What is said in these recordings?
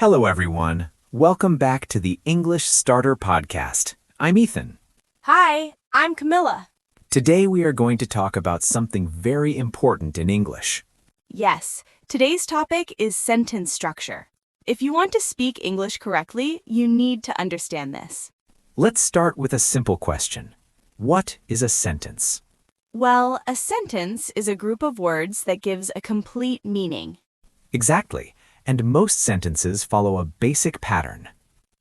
Hello, everyone. Welcome back to the English Starter Podcast. I'm Ethan. Hi, I'm Camilla. Today we are going to talk about something very important in English. Yes, today's topic is sentence structure. If you want to speak English correctly, you need to understand this. Let's start with a simple question. What is a sentence? Well, a sentence is a group of words that gives a complete meaning. Exactly. And most sentences follow a basic pattern.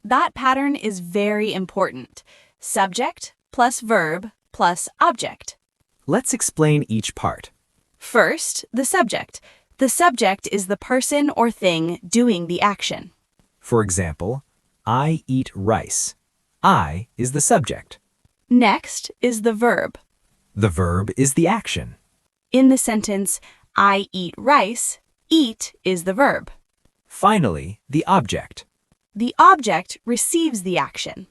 That pattern is very important. Subject plus verb plus object. Let's explain each part. First, the subject. The subject is the person or thing doing the action. For example, I eat rice. I is the subject. Next is the verb. The verb is the action. In the sentence, I eat rice, eat is the verb. Finally, the object. The object receives the action.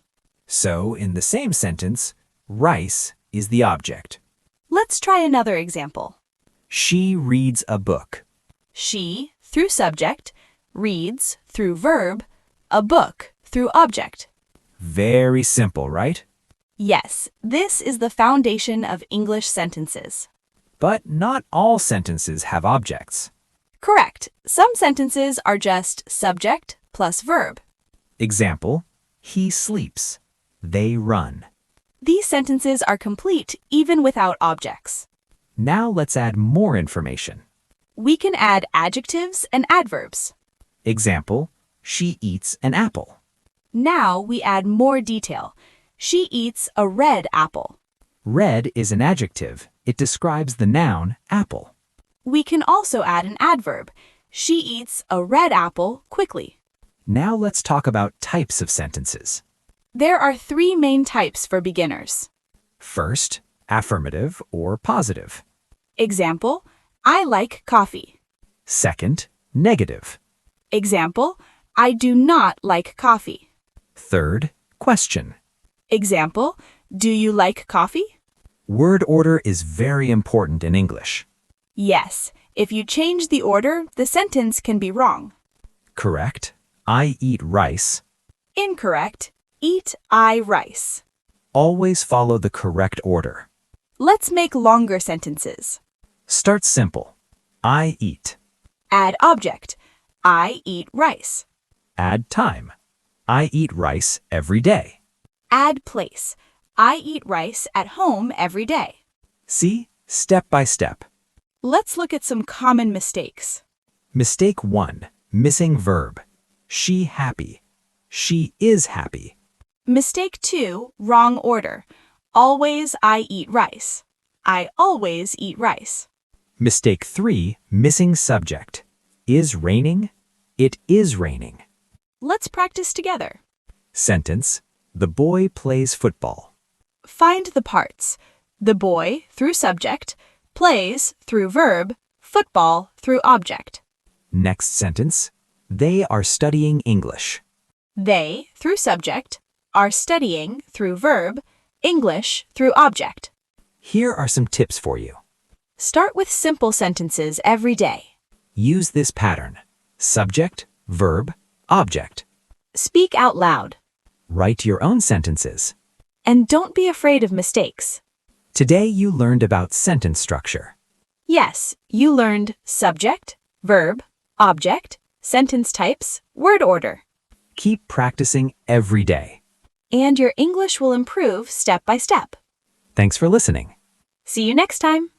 So, in the same sentence, rice is the object. Let's try another example. She reads a book. She, through subject, reads, through verb, a book, through object. Very simple, right? Yes, this is the foundation of English sentences. But not all sentences have objects. Correct. Some sentences are just subject plus verb. Example, he sleeps. They run. These sentences are complete even without objects. Now let's add more information. We can add adjectives and adverbs. Example, she eats an apple. Now we add more detail. She eats a red apple. Red is an adjective. It describes the noun apple. We can also add an adverb. She eats a red apple quickly. Now let's talk about types of sentences. There are three main types for beginners. First, affirmative or positive. Example, I like coffee. Second, negative. Example, I do not like coffee. Third, question. Example, do you like coffee? Word order is very important in English. Yes, if you change the order, the sentence can be wrong. Correct, I eat rice. Incorrect, eat I rice. Always follow the correct order. Let's make longer sentences. Start simple. I eat. Add object. I eat rice. Add time. I eat rice every day. Add place. I eat rice at home every day. See? Step by step. Let's look at some common mistakes. Mistake 1. Missing verb. She happy. She is happy. Mistake 2. Wrong order. Always I eat rice. I always eat rice. Mistake 3. Missing subject. Is raining? It is raining. Let's practice together. Sentence. The boy plays football. Find the parts. The boy, through subject, plays, through verb, football, through object. Next sentence. They are studying English. They, through subject, are studying, through verb, English, through object. Here are some tips for you. Start with simple sentences every day. Use this pattern. Subject, verb, object. Speak out loud. Write your own sentences. And don't be afraid of mistakes. Today you learned about sentence structure. Yes, you learned subject, verb, object, sentence types, word order. Keep practicing every day. And your English will improve step by step. Thanks for listening. See you next time.